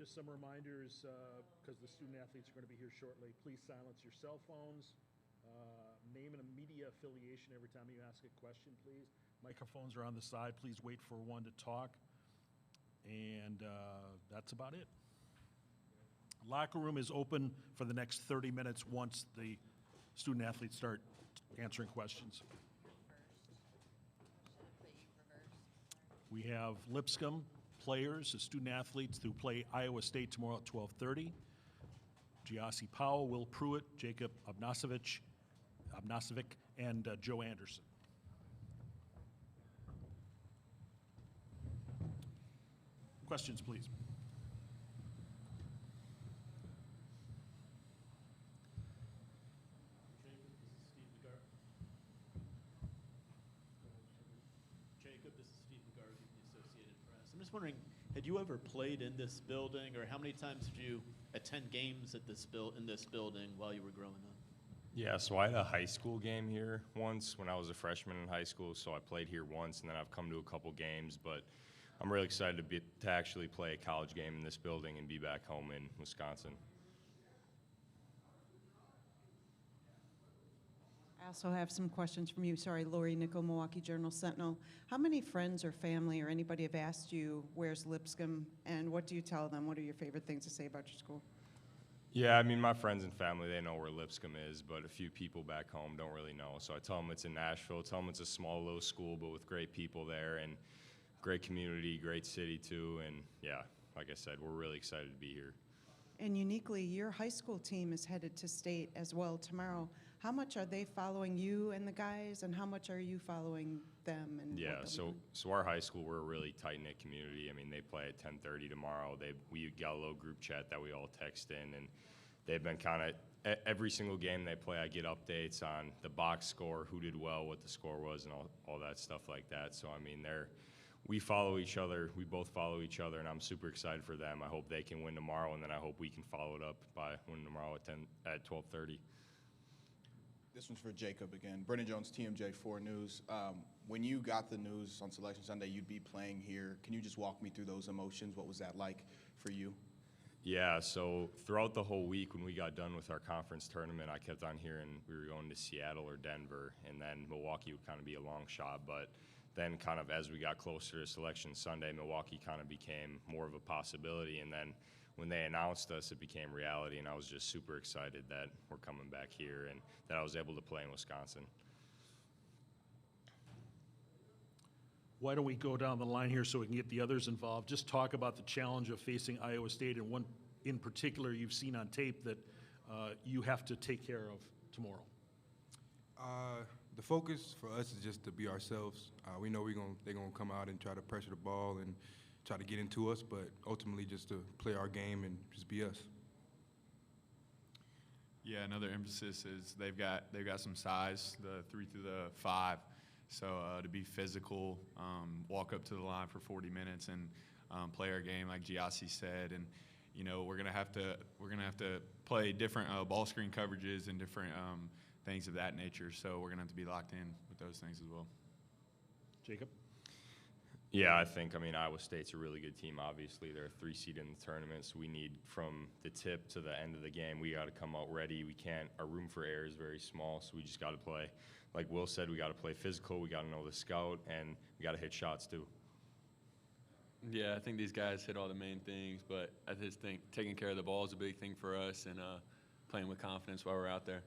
Just some reminders, because the student athletes are going to be here shortly. Please silence your cell phones. Name and a media affiliation every time you ask a question, please. Microphones are on the side. Please wait for one to talk. And that's about it. Locker room is open for the next 30 minutes once the student athletes start answering questions. We have Lipscomb players, student athletes who play Iowa State tomorrow at 12:30. Giassi Powell, Will Pruitt, Jacob Obnasovic, and Joe Anderson. Questions, please. Jacob, this is Steve McGarvey from the Associated Press. I'm just wondering, had you ever played in this building, or how many times did you attend games at this in this building while you were growing up? Yeah, so I had a high school game here once when I was a freshman in high school, so I played here once, and then I've come to a couple games, but I'm really excited to actually play a college game in this building and be back home in Wisconsin. I also have some questions from you. Sorry, Lori Nickel, Milwaukee Journal-Sentinel. How many friends or family or anybody have asked you, where's Lipscomb, and what do you tell them? What are your favorite things to say about your school? Yeah, I mean, my friends and family, they know where Lipscomb is, but a few people back home don't really know. So I tell them it's in Nashville, tell them it's a small little school, but with great people there, and great community, great city too, and yeah, like I said, we're really excited to be here. And uniquely, your high school team is headed to state as well tomorrow. How much are they following you and the guys, and how much are you following them? And yeah, so our high school, we're a really tight-knit community. I mean, they play at 10:30 tomorrow. We got a little group chat that we all text in, and they've been kind of every single game they play, I get updates on the box score, who did well, what the score was, and all that stuff like that. So I mean, we follow each other. We both follow each other, and I'm super excited for them. I hope they can win tomorrow, and then I hope we can follow it up by winning tomorrow at 12:30. This one's for Jacob again. Brendan Jones, TMJ4 News. When you got the news on Selection Sunday you'd be playing here, can you just walk me through those emotions? What was that like for you? Yeah, so throughout the whole week when we got done with our conference tournament, I kept on hearing we were going to Seattle or Denver, and then Milwaukee would kind of be a long shot. But then kind of as we got closer to Selection Sunday, Milwaukee kind of became more of a possibility. And then when they announced us, it became reality, and I was just super excited that we're coming back here and that I was able to play in Wisconsin. Why don't we go down the line here so we can get the others involved? Just talk about the challenge of facing Iowa State, and one in particular you've seen on tape that you have to take care of tomorrow. The focus for us is just to be ourselves. We know they're gonna come out and try to pressure the ball and try to get into us, but ultimately just to play our game and just be us. Yeah, another emphasis is they've got some size, the 3 through the 5. So to be physical, walk up to the line for 40 minutes and play our game like Giassi said, and you know we're gonna have to play different ball screen coverages and different things of that nature. So we're gonna have to be locked in with those things as well. Jacob? Yeah, I mean, Iowa State's a really good team, obviously. They're a 3-seed in the tournament, so we need, from the tip to the end of the game, we got to come out ready. Our room for error is very small, so we just got to play. Like Will said, we got to play physical, we got to know the scout, and we got to hit shots too. Yeah, I think these guys hit all the main things, but I just think taking care of the ball is a big thing for us, and playing with confidence while we're out there.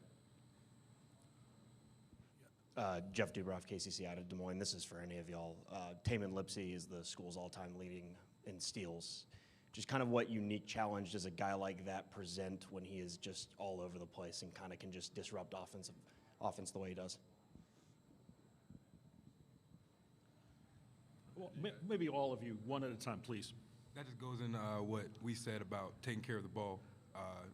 Jeff Dubroff, KCC out of Des Moines. This is for any of y'all. Taman Lipsey is the school's all-time leading in steals. Just kind of what unique challenge does a guy like that present when he is just all over the place and kind of can just disrupt offense the way he does? Well, maybe all of you, one at a time, please. That just goes in what we said about taking care of the ball.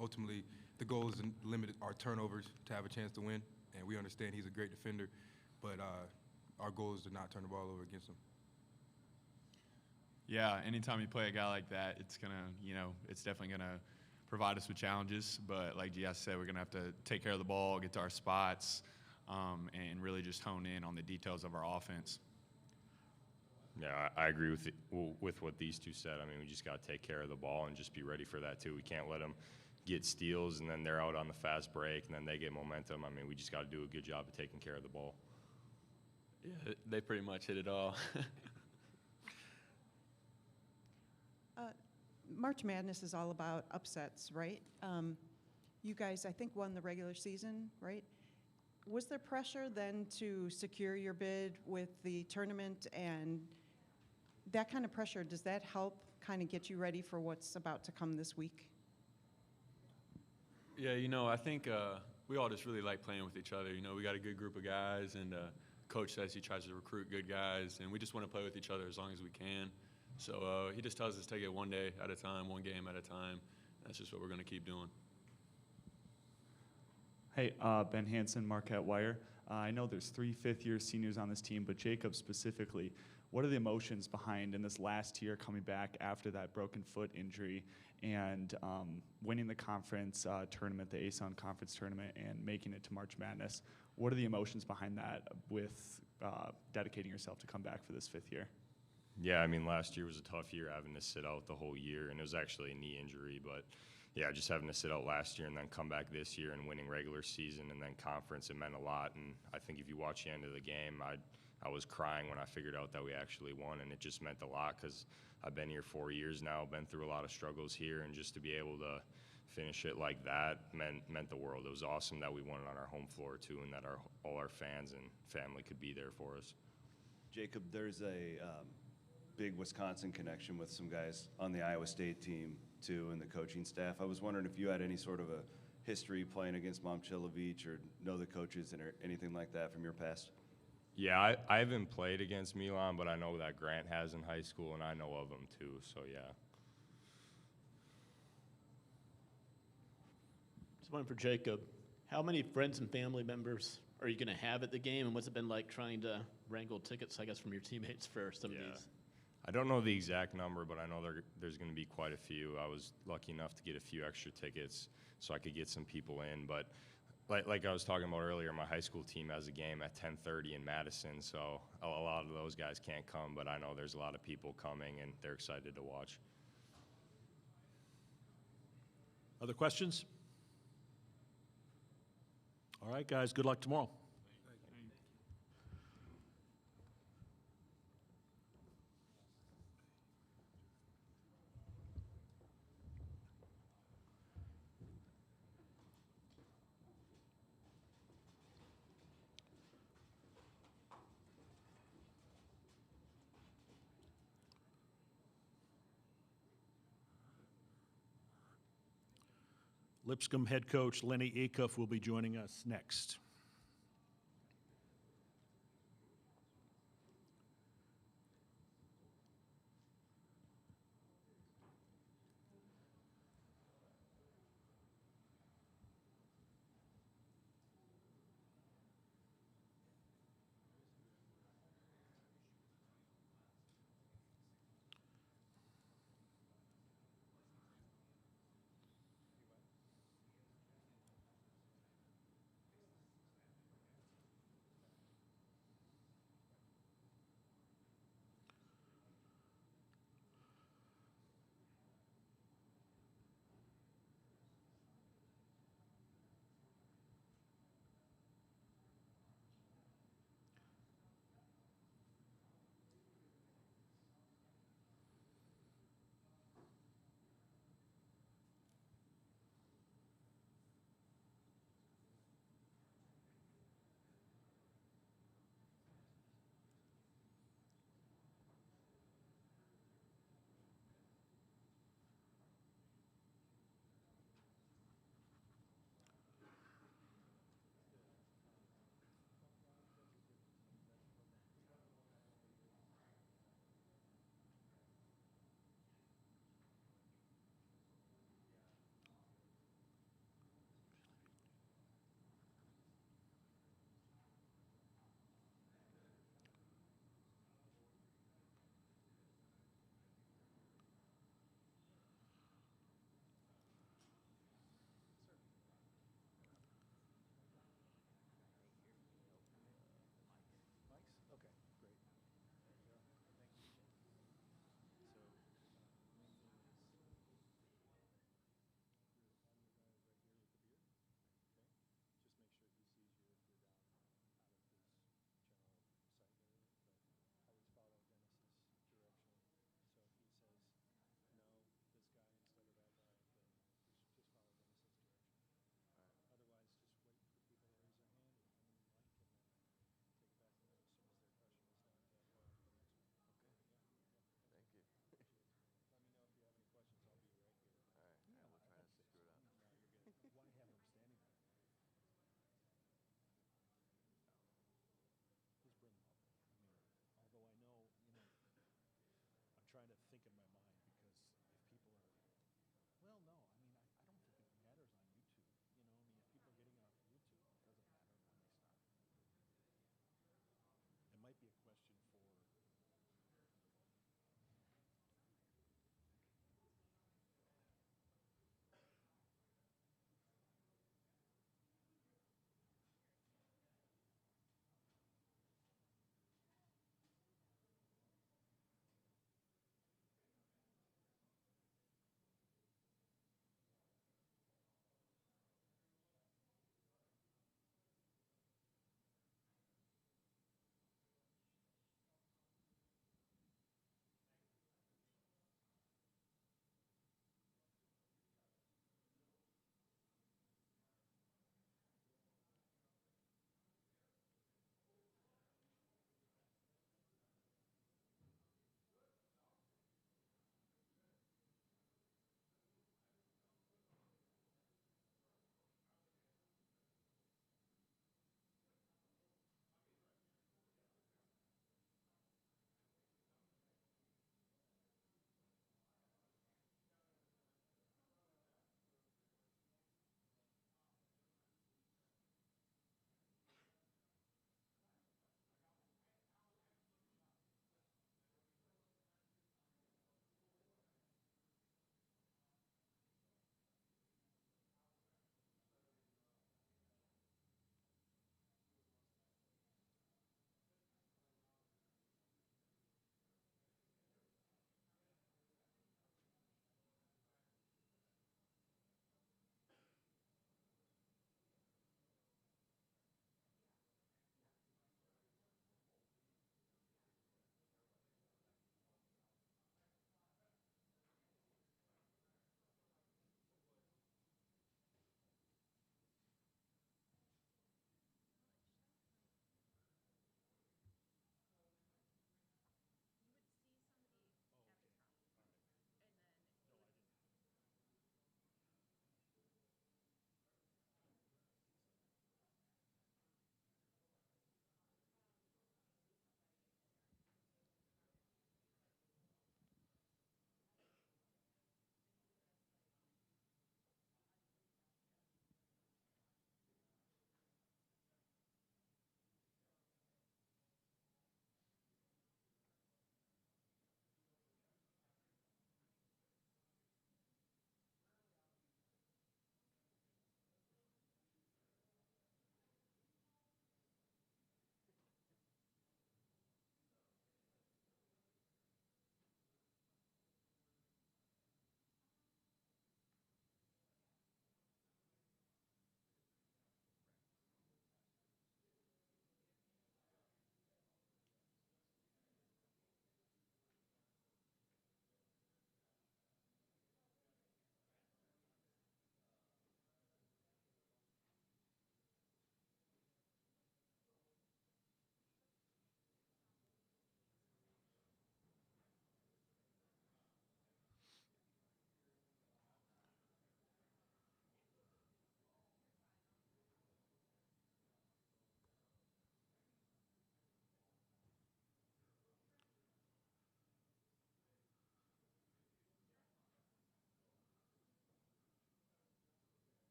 Ultimately, the goal is to limit our turnovers to have a chance to win. And we understand he's a great defender, but our goal is to not turn the ball over against him. Yeah, anytime you play a guy like that, it's definitely gonna provide us with challenges. But like Giassi said, we're gonna have to take care of the ball, get to our spots, and really just hone in on the details of our offense. Yeah, I agree with what these two said. I mean, we just got to take care of the ball and just be ready for that too. We can't let them get steals and then they're out on the fast break and then they get momentum. I mean, we just got to do a good job of taking care of the ball. Yeah, they pretty much hit it all. March Madness is all about upsets, right? You guys, I think, won the regular season, right? Was there pressure then to secure your bid with the tournament, and that kind of pressure, does that help kind of get you ready for what's about to come this week? Yeah, I think we all just really like playing with each other. We got a good group of guys, and coach says he tries to recruit good guys, and we just want to play with each other as long as we can. So he just tells us to take it one day at a time, one game at a time. That's just what we're going to keep doing. Hey, Ben Hansen, Marquette Wire. I know there's 3 fifth-year seniors on this team, but Jacob specifically, what are the emotions behind in this last year coming back after that broken foot injury and winning the conference tournament, the ASUN conference tournament, and making it to March Madness? What are the emotions behind that with dedicating yourself to come back for this 5th year? Yeah, I mean, last year was a tough year having to sit out the whole year, and it was actually a knee injury, but yeah, just having to sit out last year and then come back this year and winning regular season and then conference, it meant a lot. And I think if you watch the end of the game, I was crying when I figured out that we actually won, and it just meant a lot because I've been here 4 years now, been through a lot of struggles here, and just to be able to finish it like that meant the world. It was awesome that we won it on our home floor too, and that all our fans and family could be there for us. Jacob, there's a big Wisconsin connection with some guys on the Iowa State team too, and the coaching staff. I was wondering if you had any sort of a history playing against Momcilovic or know the coaches or anything like that from your past. Yeah, I haven't played against Milan, but I know that Grant has in high school, and I know of him too, so yeah. Just one for Jacob. How many friends and family members are you going to have at the game, and what's it been like trying to wrangle tickets, I guess, from your teammates for some of these? I don't know the exact number, but I know there's going to be quite a few. I was lucky enough to get a few extra tickets so I could get some people in. But like I was talking about earlier, my high school team has a game at 10:30 in Madison, so a lot of those guys can't come, but I know there's a lot of people coming, and they're excited to watch. Other questions? All right, guys, good luck tomorrow. Lipscomb head coach Lenny Acuff will be joining us next.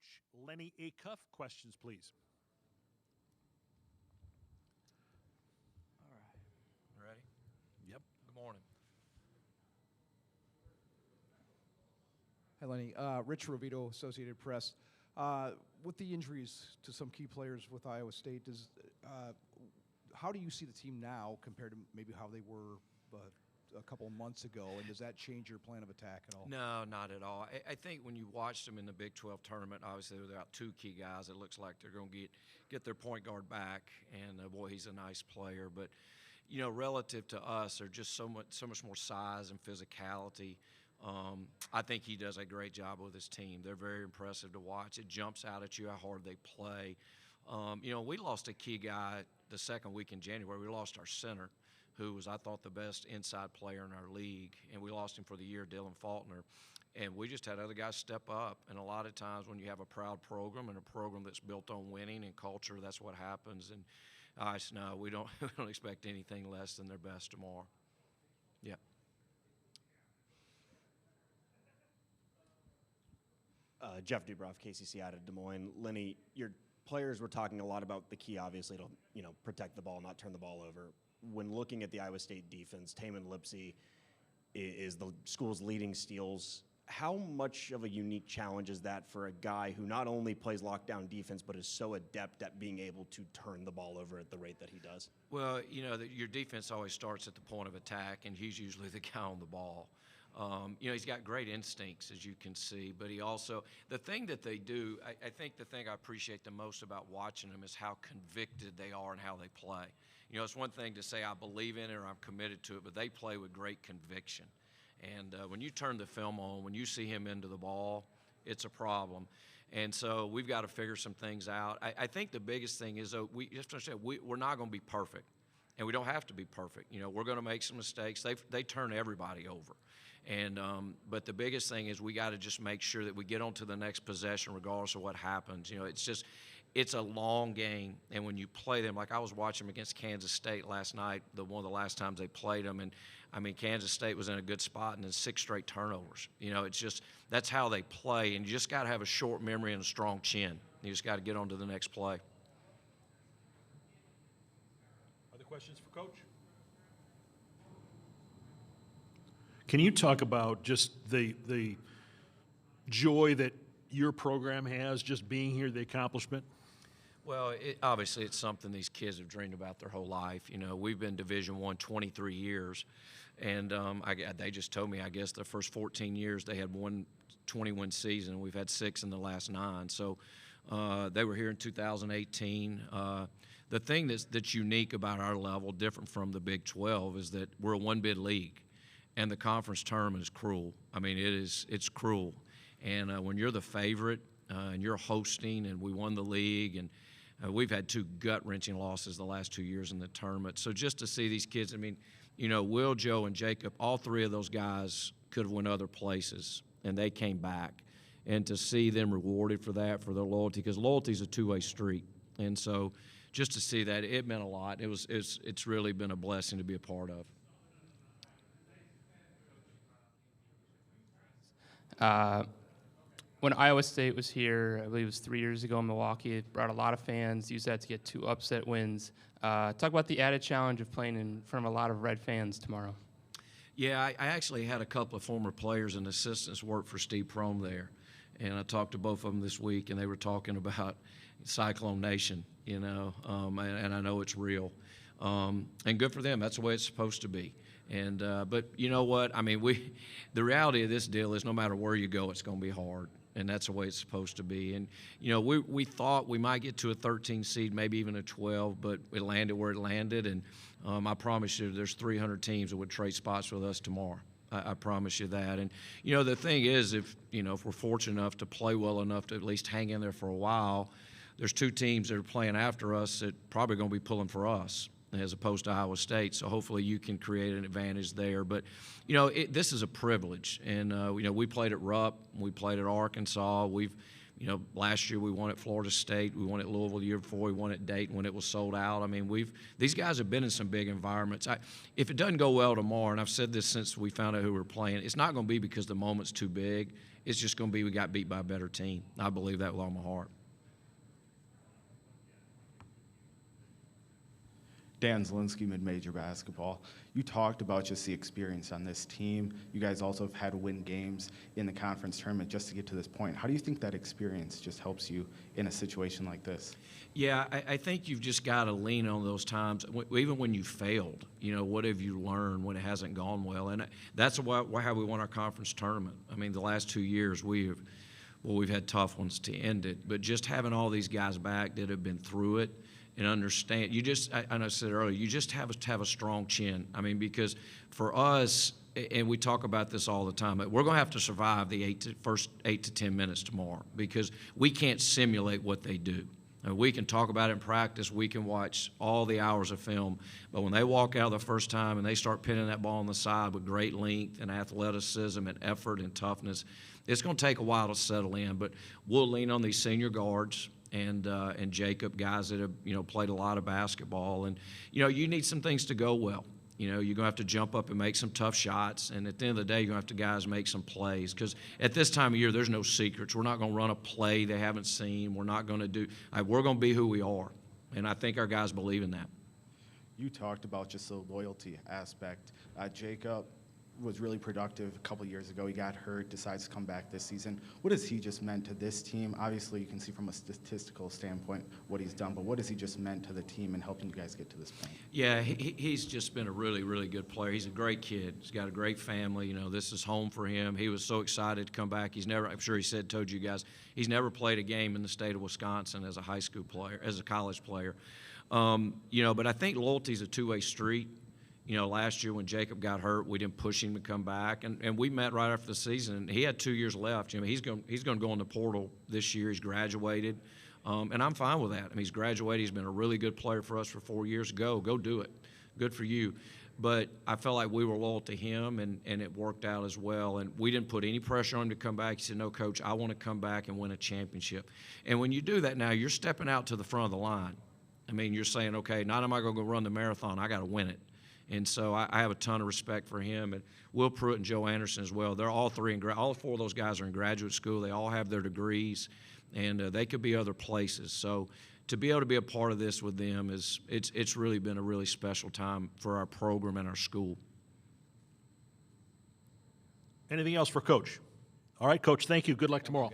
Coach Lenny Acuff. Questions, please. All right. Ready? Yep. Good morning. Hi, Lenny. Rich Rovito, Associated Press. With the injuries to some key players with Iowa State, how do you see the team now compared to maybe how they were a couple of months ago, and does that change your plan of attack at all? No, not at all. I think when you watched them in the Big 12 tournament, obviously without two key guys, it looks like they're going to get their point guard back, and boy, he's a nice player. But you know, relative to us, they're just so much more size and physicality. I think he does a great job with his team. They're very impressive to watch. It jumps out at you how hard they play. You know, we lost a key guy the second week in January. We lost our center, who was, I thought, the best inside player in our league, and we lost him for the year, Dylan Faulkner. And we just had other guys step up. And a lot of times when you have a proud program and a program that's built on winning and culture, that's what happens. And I said, no, we don't expect anything less than their best tomorrow. Yeah. Jeff Dubroff, KCC out of Des Moines. Lenny, your players were talking a lot about the key, obviously, to protect the ball, not turn the ball over. When looking at the Iowa State defense, Taman Lipsey is the school's leading steals. How much of a unique challenge is that for a guy who not only plays lockdown defense, but is so adept at being able to turn the ball over at the rate that he does? Well, you know, your defense always starts at the point of attack, and he's usually the guy on the ball. You know, he's got great instincts, as you can see, but he also, the thing that they do, I think the thing I appreciate the most about watching them is how convicted they are and how they play. You know, it's one thing to say I believe in it or I'm committed to it, but they play with great conviction. And when you turn the film on, when you see him into the ball, it's a problem. And so we've got to figure some things out. I think the biggest thing is, though, we're not going to be perfect, and we don't have to be perfect. You know, we're going to make some mistakes. They turn everybody over. And but the biggest thing is we got to just make sure that we get on to the next possession regardless of what happens. You know, it's a long game, and when you play them, like I was watching them against Kansas State last night, one of the last times they played them, and I mean, Kansas State was in a good spot and then 6 straight turnovers. You know, it's just, that's how they play, and you just got to have a short memory and a strong chin. You just got to get on to the next play. Other questions for Coach? Can you talk about just the joy that your program has, just being here, the accomplishment? Well, obviously it's something these kids have dreamed about their whole life. You know, we've been Division I 23 years, and they just told me, I guess, the first 14 years they had won 21 season. We've had 6 in the last 9. So they were here in 2018. The thing that's unique about our level, different from the Big 12, is that we're a one-bid league. And the conference tournament is cruel. I mean, it's cruel. And when you're the favorite and you're hosting, and we won the league, and we've had 2 gut-wrenching losses the last 2 years in the tournament. So just to see these kids, I mean, you know, Will, Joe, and Jacob, all 3 of those guys could have went other places, and they came back. And to see them rewarded for that, for their loyalty, because loyalty is a two-way street. And so just to see that, it meant a lot. It's really been a blessing to be a part of. When Iowa State was here, I believe it was 3 years ago in Milwaukee, it brought a lot of fans, used that to get 2 upset wins. Talk about the added challenge of playing in front of a lot of Red fans tomorrow. Yeah, I actually had a couple of former players and assistants work for Steve Prohm there, and I talked to both of them this week, and they were talking about Cyclone Nation, you know, and I know it's real. And good for them. That's the way it's supposed to be. And but you know what? I mean, the reality of this deal is no matter where you go, it's going to be hard, and that's the way it's supposed to be. And you know, we thought we might get to a 13 seed, maybe even a 12, but it landed where it landed. And I promise you, there's 300 teams that would trade spots with us tomorrow. I promise you that. And you know, the thing is, if we're fortunate enough to play well enough to at least hang in there for a while, there's 2 teams that are playing after us that probably going to be pulling for us, as opposed to Iowa State. So hopefully you can create an advantage there. But, this is a privilege. And, we played at Rupp. We played at Arkansas. We've You know, last year we won at Florida State, we won at Louisville the year before, we won at Dayton when it was sold out. I mean, these guys have been in some big environments. If it doesn't go well tomorrow, and I've said this since we found out who we're playing, it's not going to be because the moment's too big. It's just going to be we got beat by a better team. I believe that with all my heart. Dan Zielinski, mid-major basketball. You talked about just the experience on this team. You guys also have had to win games in the conference tournament just to get to this point. How do you think that experience just helps you in a situation like this? Yeah, I think you've just got to lean on those times, even when you failed. You know, what have you learned when it hasn't gone well? And that's how we won our conference tournament. I mean, the last 2 years we've had tough ones to end it, but just having all these guys back that have been through it and understand, I said earlier, you just have to have a strong chin. I mean, because for us, and we talk about this all the time, we're going to have to survive the first 8 to 10 minutes tomorrow because we can't simulate what they do. We can talk about it in practice. We can watch all the hours of film. But when they walk out the first time and they start pinning that ball on the side with great length and athleticism and effort and toughness, it's going to take a while to settle in. But we'll lean on these senior guards and Jacob, guys that have, you know, played a lot of basketball. And, you know, you need some things to go well. You know, you're going to have to jump up and make some tough shots. And at the end of the day, you're going to have to, guys, make some plays. Because at this time of year, there's no secrets. We're not going to run a play they haven't seen. We're not going to do – we're going to be who we are. And I think our guys believe in that. You talked about just the loyalty aspect. Jacob was really productive a couple years ago. He got hurt, decides to come back this season. What has he just meant to this team? Obviously, you can see from a statistical standpoint what he's done, but what has he just meant to the team and helping you guys get to this point? Yeah, he's just been a really, really good player. He's a great kid. He's got a great family. You know, this is home for him. He was so excited to come back. I'm sure he told you guys, he's never played a game in the state of Wisconsin as a high school player, as a college player. You know, but I think loyalty is a two-way street. You know, last year when Jacob got hurt, we didn't push him to come back, and we met right after the season. And he had 2 years left. You know, he's going to go in the portal this year. He's graduated, and I'm fine with that. I mean, he's graduated. He's been a really good player for us for 4 years. Go do it. Good for you. But I felt like we were loyal to him, and it worked out as well. And we didn't put any pressure on him to come back. He said, "No, Coach, I want to come back and win a championship." And when you do that now, you're stepping out to the front of the line. I mean, you're saying, okay, not am I going to go run the marathon, I got to win it. And so I have a ton of respect for him, and Will Pruitt and Joe Anderson as well. They're all all four of those guys are in graduate school. They all have their degrees, and they could be other places. So to be able to be a part of this with them it's really been a really special time for our program and our school. Anything else for Coach? All right, Coach, thank you. Good luck tomorrow.